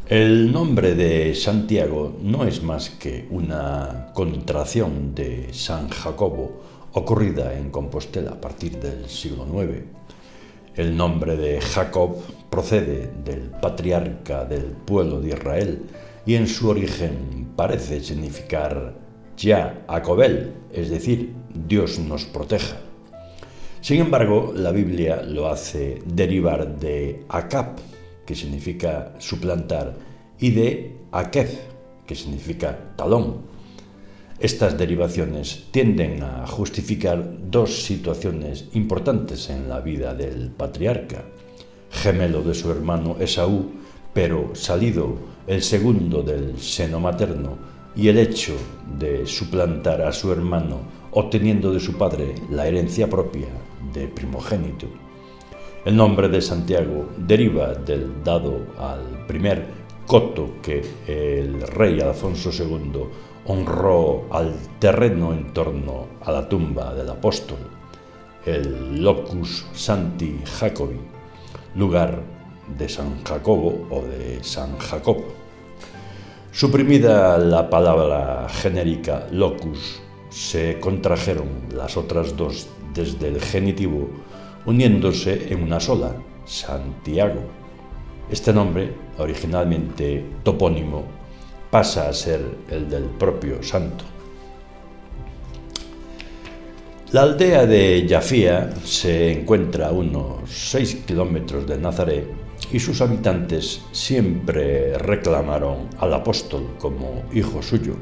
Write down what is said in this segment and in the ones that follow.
El nombre de Santiago no es más que una contracción de San Jacobo ocurrida en Compostela a partir del siglo IX. El nombre de Jacob procede del patriarca del pueblo de Israel y en su origen parece significar Jacobel, es decir, Dios nos proteja. Sin embargo, la Biblia lo hace derivar de Acab, que significa suplantar, y de Akez, que significa talón. Estas derivaciones tienden a justificar dos situaciones importantes en la vida del patriarca: gemelo de su hermano Esaú, pero salido el segundo del seno materno, y el hecho de suplantar a su hermano obteniendo de su padre la herencia propia de primogénito. El nombre de Santiago deriva del dado al primer coto que el rey Alfonso II honró al terreno en torno a la tumba del apóstol, el Locus Sancti Jacobi, lugar de San Jacobo o de San Jacob. Suprimida la palabra genérica locus, se contrajeron las otras dos desde el genitivo, uniéndose en una sola, Santiago. Este nombre, originalmente topónimo, pasa a ser el del propio santo. La aldea de Yafía se encuentra a unos 6 kilómetros de Nazaret y sus habitantes siempre reclamaron al apóstol como hijo suyo,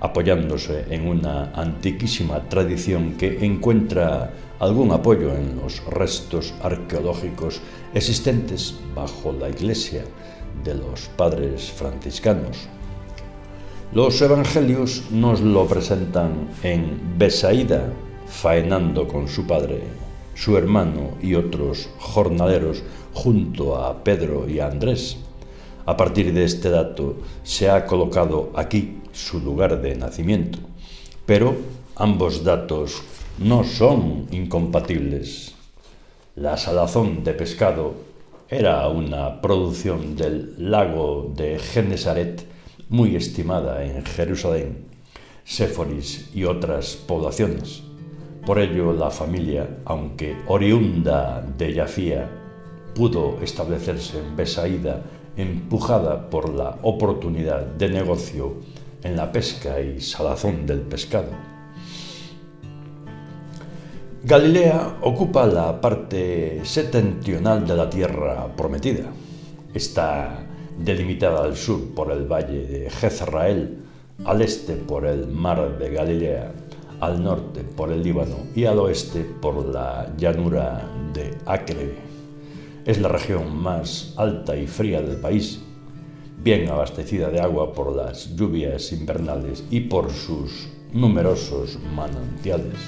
apoyándose en una antiquísima tradición que encuentra algún apoyo en los restos arqueológicos existentes bajo la iglesia de los padres franciscanos. Los evangelios nos lo presentan en Besaída, faenando con su padre, su hermano y otros jornaleros junto a Pedro y a Andrés. A partir de este dato se ha colocado aquí su lugar de nacimiento, pero ambos datos no son incompatibles. La salazón de pescado era una producción del lago de Genesaret, muy estimada en Jerusalén, Séforis y otras poblaciones. Por ello, la familia, aunque oriunda de Yafía, pudo establecerse en Besaída, empujada por la oportunidad de negocio en la pesca y salazón del pescado. Galilea ocupa la parte septentrional de la tierra prometida. Está delimitada al sur por el valle de Jezreel, al este por el mar de Galilea, al norte por el Líbano y al oeste por la llanura de Acre. Es la región más alta y fría del país, bien abastecida de agua por las lluvias invernales y por sus numerosos manantiales.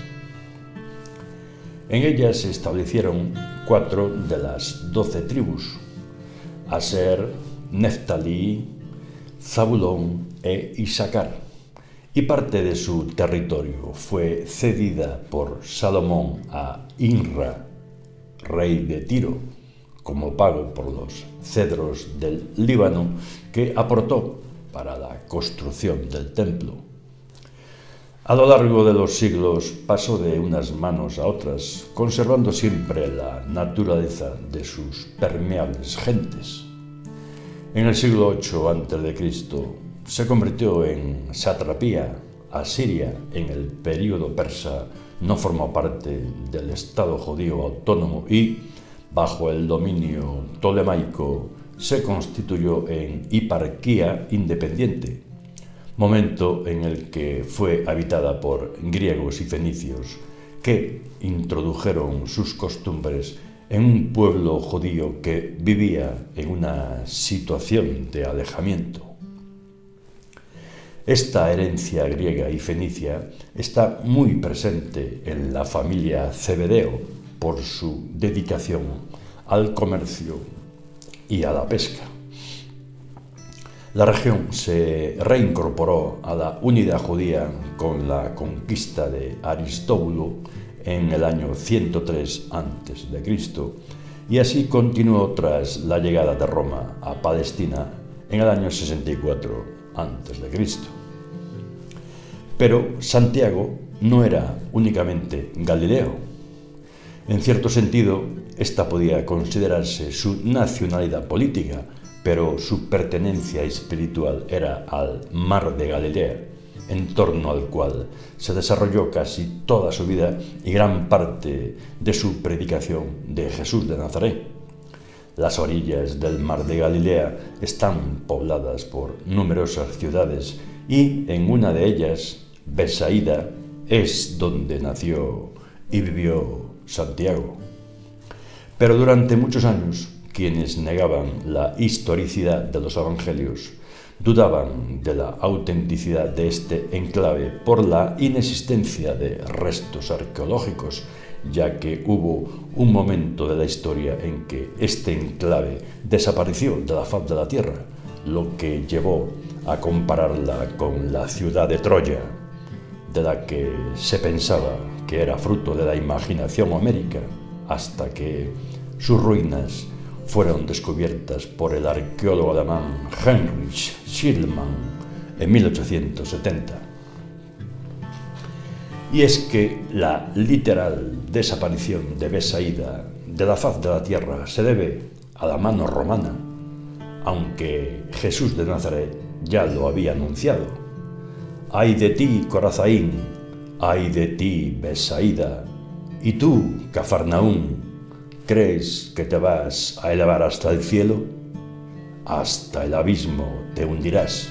En ella se establecieron 4 de las 12 tribus: Aser, Neftalí, Zabulón e Isaacar, y parte de su territorio fue cedida por Salomón a Inra, rey de Tiro, como pago por los cedros del Líbano que aportó para la construcción del templo. A lo largo de los siglos pasó de unas manos a otras, conservando siempre la naturaleza de sus permeables gentes. En el siglo VIII a.C. se convirtió en satrapía asiria. En el período persa no formó parte del Estado judío autónomo y, bajo el dominio ptolemaico, se constituyó en hiparquía independiente, momento en el que fue habitada por griegos y fenicios, que introdujeron sus costumbres en un pueblo judío que vivía en una situación de alejamiento. Esta herencia griega y fenicia está muy presente en la familia Zebedeo por su dedicación al comercio y a la pesca. La región se reincorporó a la unidad judía con la conquista de Aristóbulo en el año 103 a.C. y así continuó tras la llegada de Roma a Palestina en el año 64 a.C. Pero Santiago no era únicamente Galileo. En cierto sentido, esta podía considerarse su nacionalidad política, pero su pertenencia espiritual era al mar de Galilea, en torno al cual se desarrolló casi toda su vida y gran parte de su predicación de Jesús de Nazaret. Las orillas del mar de Galilea están pobladas por numerosas ciudades y en una de ellas, Betsaida, es donde nació y vivió Santiago. Pero durante muchos años, quienes negaban la historicidad de los evangelios dudaban de la autenticidad de este enclave por la inexistencia de restos arqueológicos, ya que hubo un momento de la historia en que este enclave desapareció de la faz de la tierra, lo que llevó a compararla con la ciudad de Troya, de la que se pensaba que era fruto de la imaginación homérica, hasta que sus ruinas fueron descubiertas por el arqueólogo alemán Heinrich Schliemann en 1870. Y es que la literal desaparición de Betsaida de la faz de la tierra se debe a la mano romana, aunque Jesús de Nazaret ya lo había anunciado. ¡Ay de ti, Corazaín! ¡Ay de ti, Betsaida! Y tú, Cafarnaúm, ¿crees que te vas a elevar hasta el cielo? Hasta el abismo te hundirás.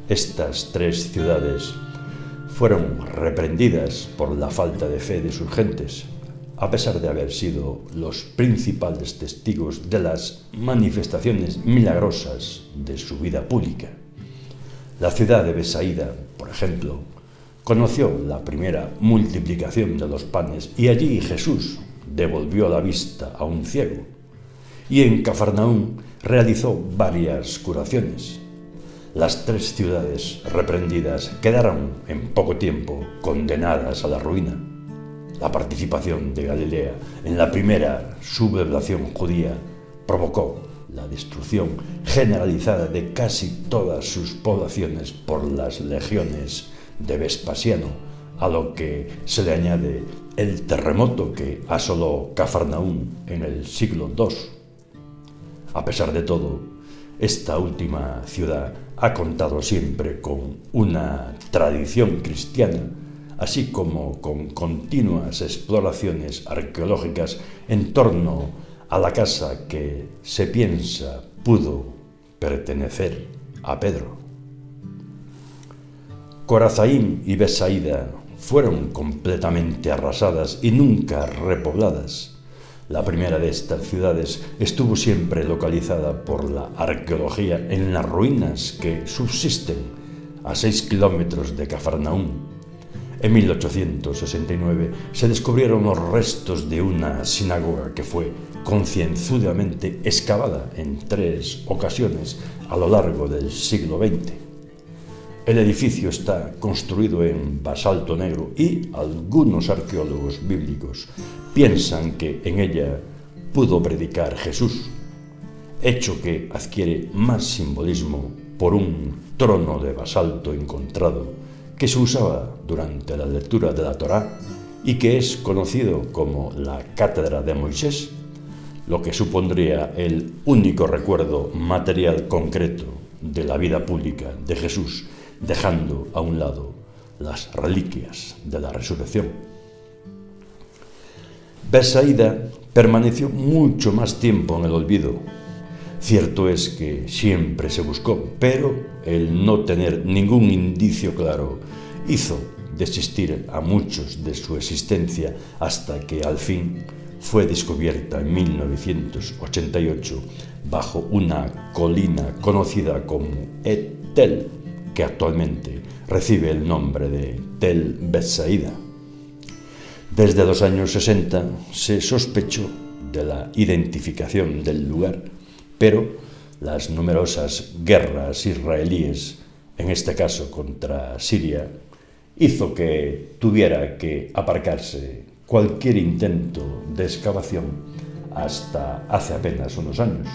Estas tres ciudades fueron reprendidas por la falta de fe de sus gentes, a pesar de haber sido los principales testigos de las manifestaciones milagrosas de su vida pública. La ciudad de Betsaida, por ejemplo, conoció la primera multiplicación de los panes y allí Jesús devolvió la vista a un ciego. Y en Cafarnaúm realizó varias curaciones. Las tres ciudades reprendidas quedaron en poco tiempo condenadas a la ruina. La participación de Galilea en la primera sublevación judía provocó la destrucción generalizada de casi todas sus poblaciones por las legiones de Vespasiano, a lo que se le añade el terremoto que asoló Cafarnaúm en el siglo II. A pesar de todo, esta última ciudad ha contado siempre con una tradición cristiana, así como con continuas exploraciones arqueológicas en torno a la casa que se piensa pudo pertenecer a Pedro. Corazaín y Betsaida fueron completamente arrasadas y nunca repobladas. La primera de estas ciudades estuvo siempre localizada por la arqueología en las ruinas que subsisten a 6 kilómetros de Cafarnaúm. En 1869 se descubrieron los restos de una sinagoga que fue concienzudamente excavada en 3 ocasiones a lo largo del siglo XX. El edificio está construido en basalto negro y algunos arqueólogos bíblicos piensan que en ella pudo predicar Jesús, hecho que adquiere más simbolismo por un trono de basalto encontrado que se usaba durante la lectura de la Torá y que es conocido como la Cátedra de Moisés, lo que supondría el único recuerdo material concreto de la vida pública de Jesús, dejando a un lado las reliquias de la resurrección. Betsaida permaneció mucho más tiempo en el olvido. Cierto es que siempre se buscó, pero el no tener ningún indicio claro hizo desistir a muchos de su existencia hasta que al fin fue descubierta en 1988 bajo una colina conocida como Tel, que actualmente recibe el nombre de Tel Betsaida. Desde los años 60 se sospechó de la identificación del lugar, pero las numerosas guerras israelíes, en este caso contra Siria, hizo que tuviera que aparcarse cualquier intento de excavación hasta hace apenas unos años.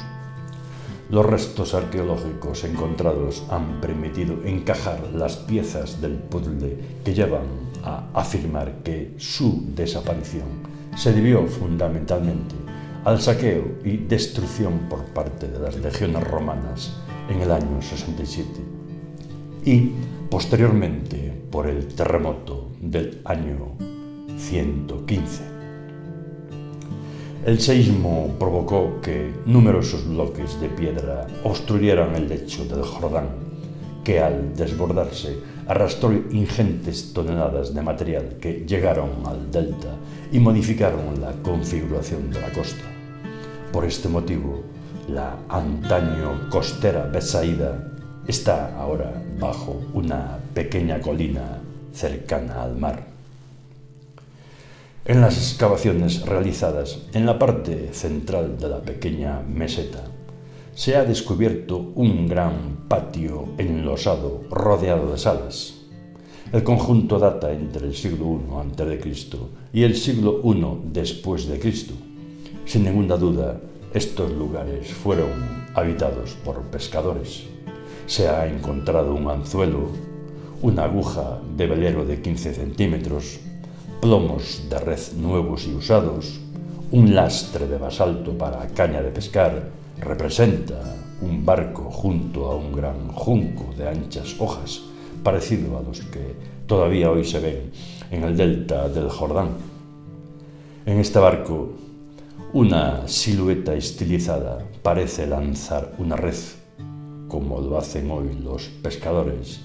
Los restos arqueológicos encontrados han permitido encajar las piezas del puzzle que llevan a afirmar que su desaparición se debió fundamentalmente al saqueo y destrucción por parte de las legiones romanas en el año 67 y posteriormente por el terremoto del año 115. El seísmo provocó que numerosos bloques de piedra obstruyeran el lecho del Jordán, que al desbordarse arrastró ingentes toneladas de material que llegaron al delta y modificaron la configuración de la costa. Por este motivo, la antaño costera Betsaida está ahora bajo una pequeña colina cercana al mar. En las excavaciones realizadas en la parte central de la pequeña meseta, se ha descubierto un gran patio enlosado rodeado de salas. El conjunto data entre el siglo I a.C. y el siglo I después de Cristo. Sin ninguna duda, estos lugares fueron habitados por pescadores. Se ha encontrado un anzuelo, una aguja de velero de 15 centímetros, plomos de red nuevos y usados, un lastre de basalto para caña de pescar, representa un barco junto a un gran junco de anchas hojas, parecido a los que todavía hoy se ven en el delta del Jordán. En este barco, una silueta estilizada parece lanzar una red, como lo hacen hoy los pescadores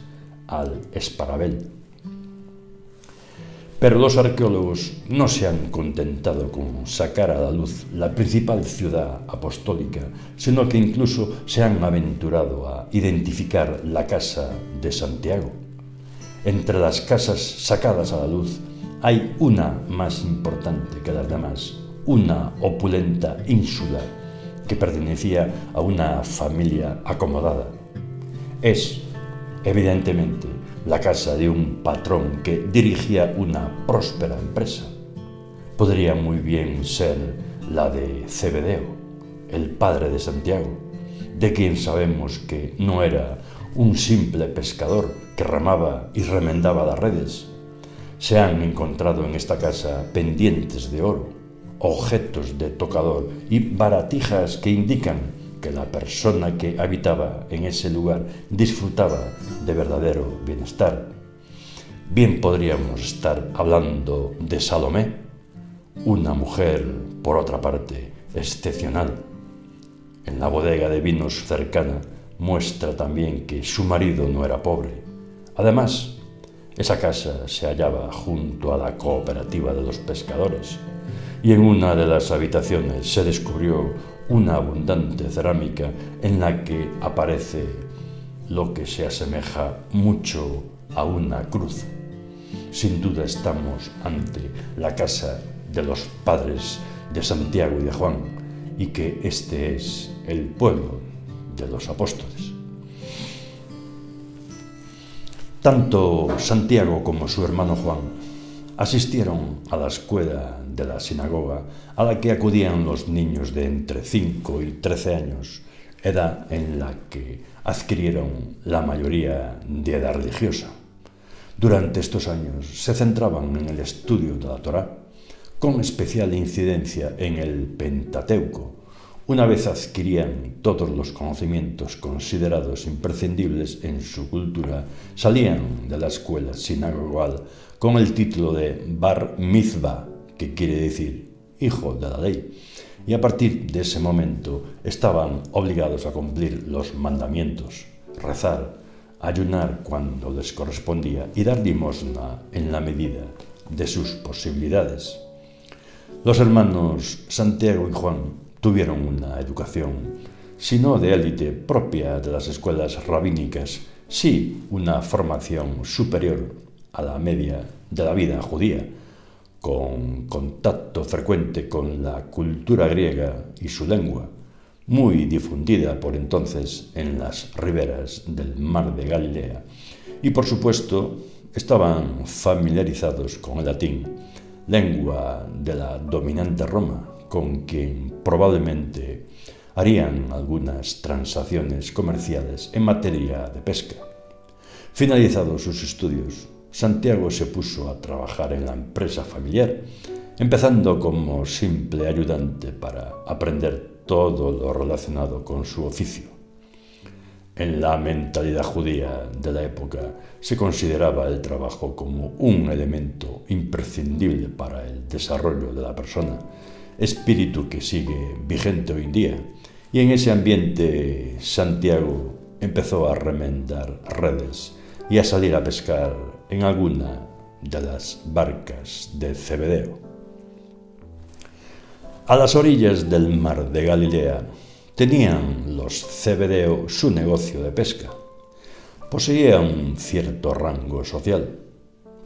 al esparabel. Pero los arqueólogos no se han contentado con sacar a la luz la principal ciudad apostólica, sino que incluso se han aventurado a identificar la casa de Santiago. Entre las casas sacadas a la luz hay una más importante que las demás, una opulenta ínsula que pertenecía a una familia acomodada. Es, evidentemente, la casa de un patrón que dirigía una próspera empresa. Podría muy bien ser la de Zebedeo, el padre de Santiago, de quien sabemos que no era un simple pescador que remaba y remendaba las redes. Se han encontrado en esta casa pendientes de oro, objetos de tocador y baratijas que indican que la persona que habitaba en ese lugar disfrutaba de verdadero bienestar. Bien podríamos estar hablando de Salomé, una mujer, por otra parte, excepcional. En la bodega de vinos cercana muestra también que su marido no era pobre. Además, esa casa se hallaba junto a la cooperativa de los pescadores y en una de las habitaciones se descubrió una abundante cerámica en la que aparece lo que se asemeja mucho a una cruz. Sin duda estamos ante la casa de los padres de Santiago y de Juan, y que este es el pueblo de los apóstoles. Tanto Santiago como su hermano Juan asistieron a la escuela de la sinagoga a la que acudían los niños de entre 5 y 13 años, edad en la que adquirieron la mayoría de edad religiosa. Durante estos años se centraban en el estudio de la Torá, con especial incidencia en el Pentateuco. Una vez adquirían todos los conocimientos considerados imprescindibles en su cultura, salían de la escuela sinagogal con el título de Bar Mitzvah, que quiere decir hijo de la ley, y a partir de ese momento estaban obligados a cumplir los mandamientos, rezar, ayunar cuando les correspondía y dar limosna en la medida de sus posibilidades. Los hermanos Santiago y Juan tuvieron una educación, si no de élite propia de las escuelas rabínicas, sí una formación superior a la media de la vida judía, con contacto frecuente con la cultura griega y su lengua, muy difundida por entonces en las riberas del mar de Galilea, y por supuesto estaban familiarizados con el latín, lengua de la dominante Roma, con quien probablemente harían algunas transacciones comerciales en materia de pesca. Finalizados sus estudios, Santiago se puso a trabajar en la empresa familiar, empezando como simple ayudante para aprender todo lo relacionado con su oficio. En la mentalidad judía de la época se consideraba el trabajo como un elemento imprescindible para el desarrollo de la persona, espíritu que sigue vigente hoy en día, y en ese ambiente Santiago empezó a remendar redes y a salir a pescar en alguna de las barcas de Zebedeo. A las orillas del mar de Galilea tenían los Zebedeo su negocio de pesca. Poseían un cierto rango social,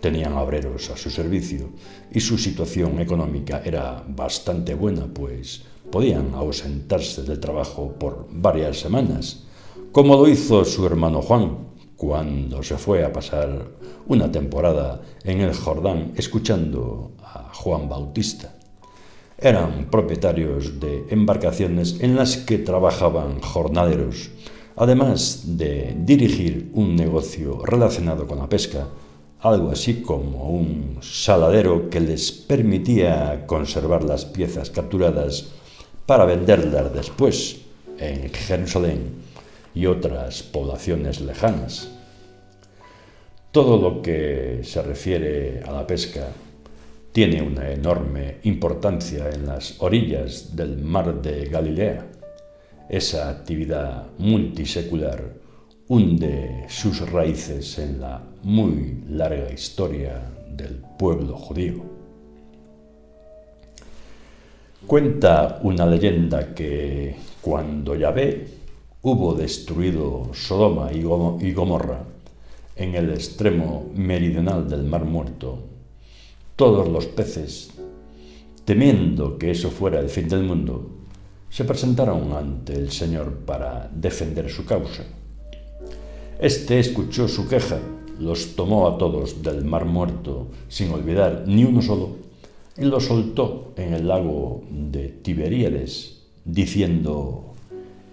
tenían obreros a su servicio y su situación económica era bastante buena, pues podían ausentarse del trabajo por varias semanas, como lo hizo su hermano Juan cuando se fue a pasar una temporada en el Jordán escuchando a Juan Bautista. Eran propietarios de embarcaciones en las que trabajaban jornaleros, además de dirigir un negocio relacionado con la pesca, algo así como un saladero que les permitía conservar las piezas capturadas para venderlas después en Jerusalén y otras poblaciones lejanas. Todo lo que se refiere a la pesca tiene una enorme importancia en las orillas del mar de Galilea. Esa actividad multisecular hunde sus raíces en la muy larga historia del pueblo judío. Cuenta una leyenda que cuando Yahvé hubo destruido Sodoma y Gomorra en el extremo meridional del Mar Muerto, todos los peces, temiendo que eso fuera el fin del mundo, se presentaron ante el Señor para defender su causa. Este escuchó su queja, los tomó a todos del Mar Muerto sin olvidar ni uno solo y los soltó en el lago de Tiberíades, diciendo: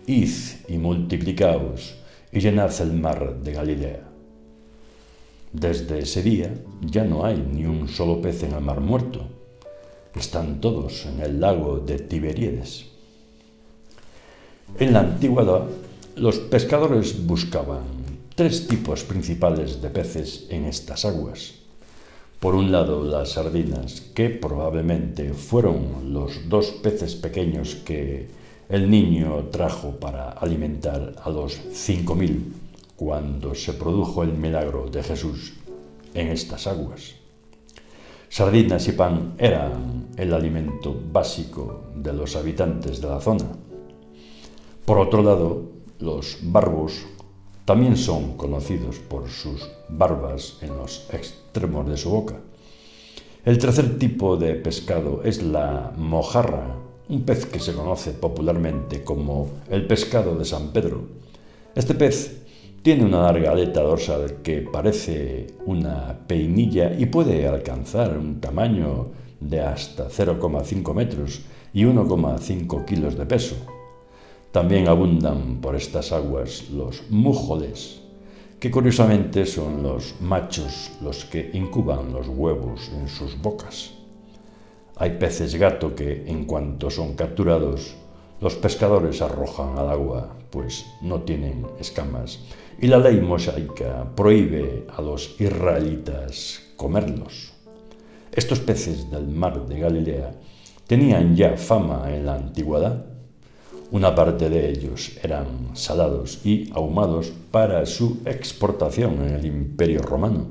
«Id y multiplicaos y llenad el mar de Galilea». Desde ese día ya no hay ni un solo pez en el Mar Muerto. Están todos en el lago de Tiberíades. En la antigüedad, los pescadores buscaban tres tipos principales de peces en estas aguas. Por un lado, las sardinas, que probablemente fueron los dos peces pequeños que el niño trajo para alimentar a los 5.000 cuando se produjo el milagro de Jesús en estas aguas. Sardinas y pan eran el alimento básico de los habitantes de la zona. Por otro lado, los barbos también son conocidos por sus barbas en los extremos de su boca. El tercer tipo de pescado es la mojarra, un pez que se conoce popularmente como el pescado de San Pedro. Este pez tiene una larga aleta dorsal que parece una peinilla y puede alcanzar un tamaño de hasta 0,5 metros y 1,5 kilos de peso. También abundan por estas aguas los mújoles, que curiosamente son los machos los que incuban los huevos en sus bocas. Hay peces gato que, en cuanto son capturados, los pescadores arrojan al agua, pues no tienen escamas, y la ley mosaica prohíbe a los israelitas comerlos. Estos peces del mar de Galilea tenían ya fama en la antigüedad. Una parte de ellos eran salados y ahumados para su exportación en el Imperio Romano.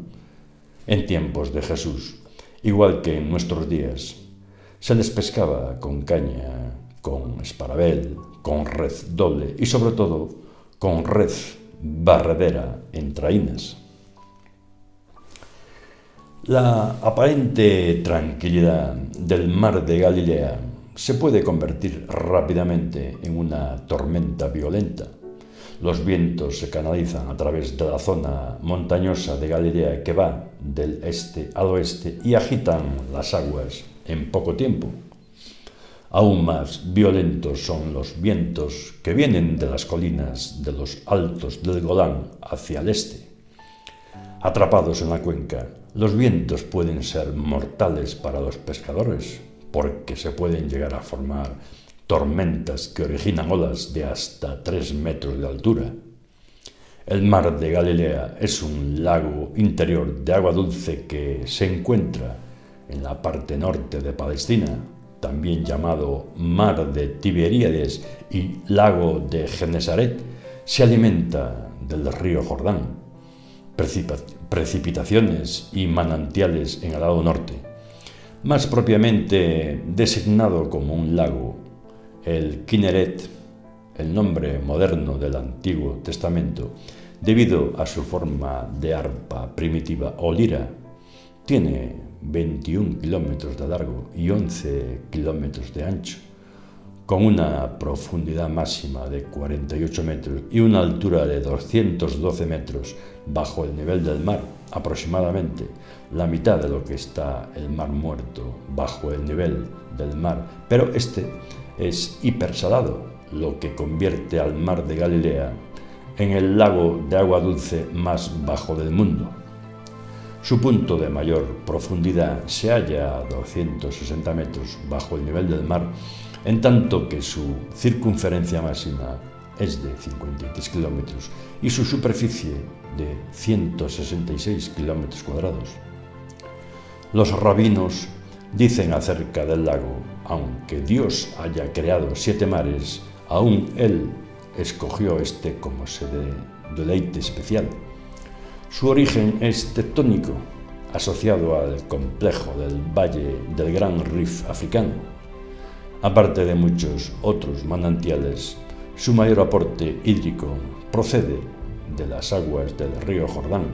En tiempos de Jesús, igual que en nuestros días, se les pescaba con caña, con esparabel, con red doble y sobre todo con red barredera en traínas. La aparente tranquilidad del mar de Galilea se puede convertir rápidamente en una tormenta violenta. Los vientos se canalizan a través de la zona montañosa de Galilea que va del este al oeste y agitan las aguas en poco tiempo. Aún más violentos son los vientos que vienen de las colinas de los altos del Golán hacia el este. Atrapados en la cuenca, los vientos pueden ser mortales para los pescadores, porque se pueden llegar a formar tormentas que originan olas de hasta 3 metros de altura. El mar de Galilea es un lago interior de agua dulce que se encuentra en la parte norte de Palestina, también llamado Mar de Tiberíades y Lago de Genesaret. Se alimenta del río Jordán. Precipitaciones y manantiales en el lado norte. Más propiamente designado como un lago, el Kinneret, el nombre moderno del Antiguo Testamento, debido a su forma de arpa primitiva o lira, tiene 21 kilómetros de largo y 11 kilómetros de ancho, con una profundidad máxima de 48 metros y una altura de 212 metros bajo el nivel del mar, aproximadamente la mitad de lo que está el Mar Muerto bajo el nivel del mar, pero este es hipersalado, lo que convierte al mar de Galilea en el lago de agua dulce más bajo del mundo. Su punto de mayor profundidad se halla a 260 metros bajo el nivel del mar, en tanto que su circunferencia máxima es de 53 kilómetros y su superficie de 166 kilómetros cuadrados. Los rabinos dicen acerca del lago: aunque Dios haya creado 7 mares, aún Él escogió este como deleite especial. Su origen es tectónico, asociado al complejo del Valle del Gran Rif africano. Aparte de muchos otros manantiales, su mayor aporte hídrico procede de las aguas del río Jordán,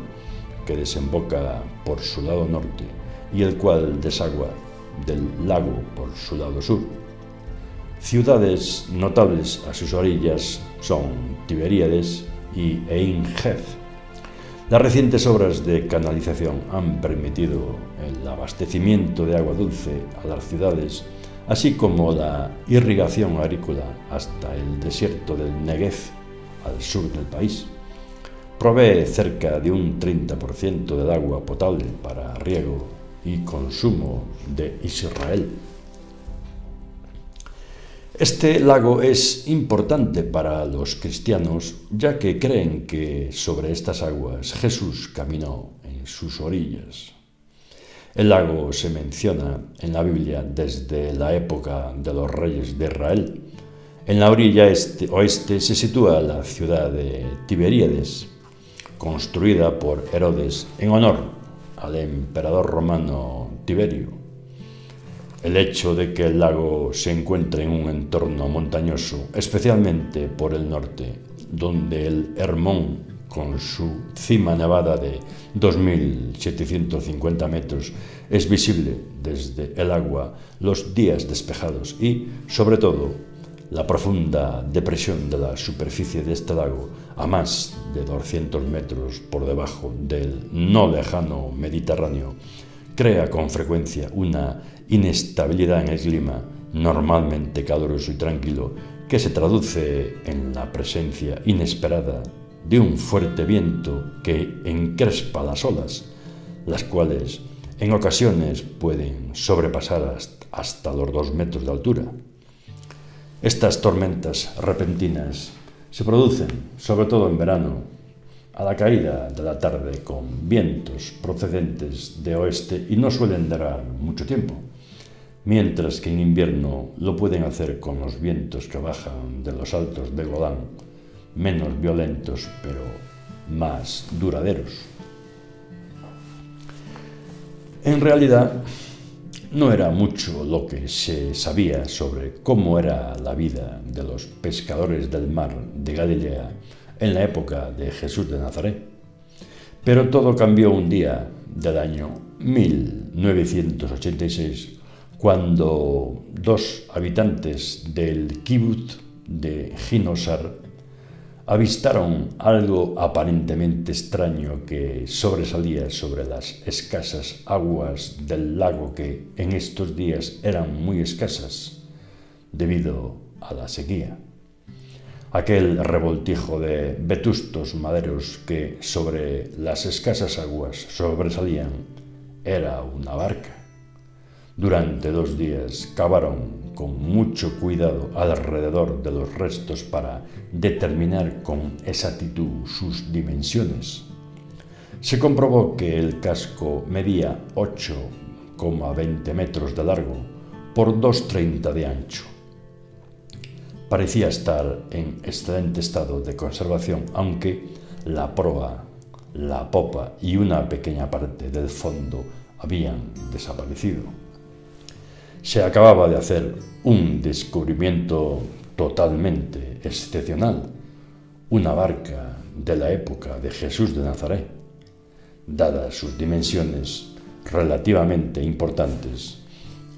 que desemboca por su lado norte y el cual desagua del lago por su lado sur. Ciudades notables a sus orillas son Tiberíades y Ein Gez. Las recientes obras de canalización han permitido el abastecimiento de agua dulce a las ciudades, así como la irrigación agrícola hasta el desierto del Negev, al sur del país. Provee cerca de un 30% del agua potable para riego y consumo de Israel. Este lago es importante para los cristianos, ya que creen que sobre estas aguas Jesús caminó en sus orillas. El lago se menciona en la Biblia desde la época de los reyes de Israel. En la orilla oeste se sitúa la ciudad de Tiberíades, construida por Herodes en honor al emperador romano Tiberio. El hecho de que el lago se encuentre en un entorno montañoso, especialmente por el norte, donde el Hermón, con su cima nevada de 2.750 metros, es visible desde el agua los días despejados y, sobre todo, la profunda depresión de la superficie de este lago, a más de 200 metros por debajo del no lejano Mediterráneo, crea con frecuencia una inestabilidad en el clima, normalmente caluroso y tranquilo, que se traduce en la presencia inesperada de un fuerte viento que encrespa las olas, las cuales en ocasiones pueden sobrepasar hasta los 2 metros de altura. Estas tormentas repentinas se producen, sobre todo en verano, a la caída de la tarde, con vientos procedentes de oeste y no suelen durar mucho tiempo, mientras que en invierno lo pueden hacer con los vientos que bajan de los altos de Golán, menos violentos pero más duraderos. En realidad, no era mucho lo que se sabía sobre cómo era la vida de los pescadores del mar de Galilea en la época de Jesús de Nazaret. Pero todo cambió un día del año 1986, cuando 2 habitantes del kibutz de Ginosar avistaron algo aparentemente extraño que sobresalía sobre las escasas aguas del lago, que en estos días eran muy escasas. debido a la sequía. Aquel revoltijo de vetustos maderos que sobre las escasas aguas sobresalían era una barca. Durante 2 días cavaron con mucho cuidado alrededor de los restos para determinar con exactitud sus dimensiones. Se comprobó que el casco medía 8,20 metros de largo por 2,30 de ancho. Parecía estar en excelente estado de conservación, aunque la proa, la popa y una pequeña parte del fondo habían desaparecido. Se acababa de hacer un descubrimiento totalmente excepcional, una barca de la época de Jesús de Nazaret. Dadas sus dimensiones relativamente importantes,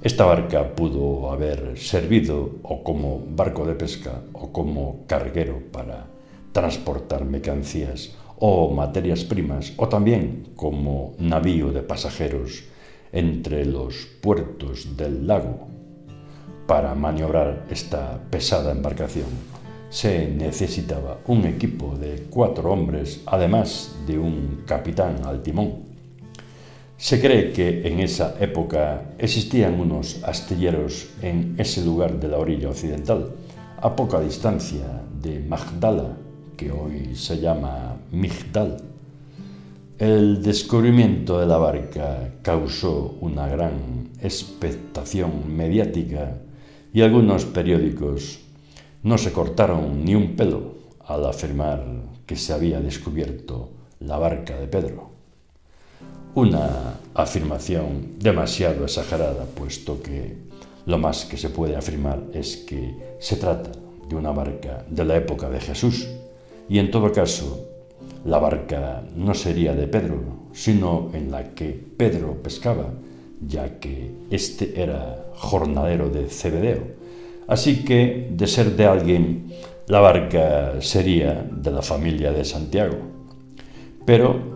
esta barca pudo haber servido o como barco de pesca o como carguero para transportar mercancías o materias primas, o también como navío de pasajeros entre los puertos del lago. Para maniobrar esta pesada embarcación se necesitaba un equipo de 4 hombres, además de un capitán al timón. Se cree que en esa época existían unos astilleros en ese lugar de la orilla occidental, a poca distancia de Magdala, que hoy se llama Migdal. El descubrimiento de la barca causó una gran expectación mediática y algunos periódicos no se cortaron ni un pelo al afirmar que se había descubierto la barca de Pedro. Una afirmación demasiado exagerada, puesto que lo más que se puede afirmar es que se trata de una barca de la época de Jesús, y en todo caso, la barca no sería de Pedro, sino en la que Pedro pescaba, ya que este era jornalero de Zebedeo. Así que, de ser de alguien, la barca sería de la familia de Santiago. Pero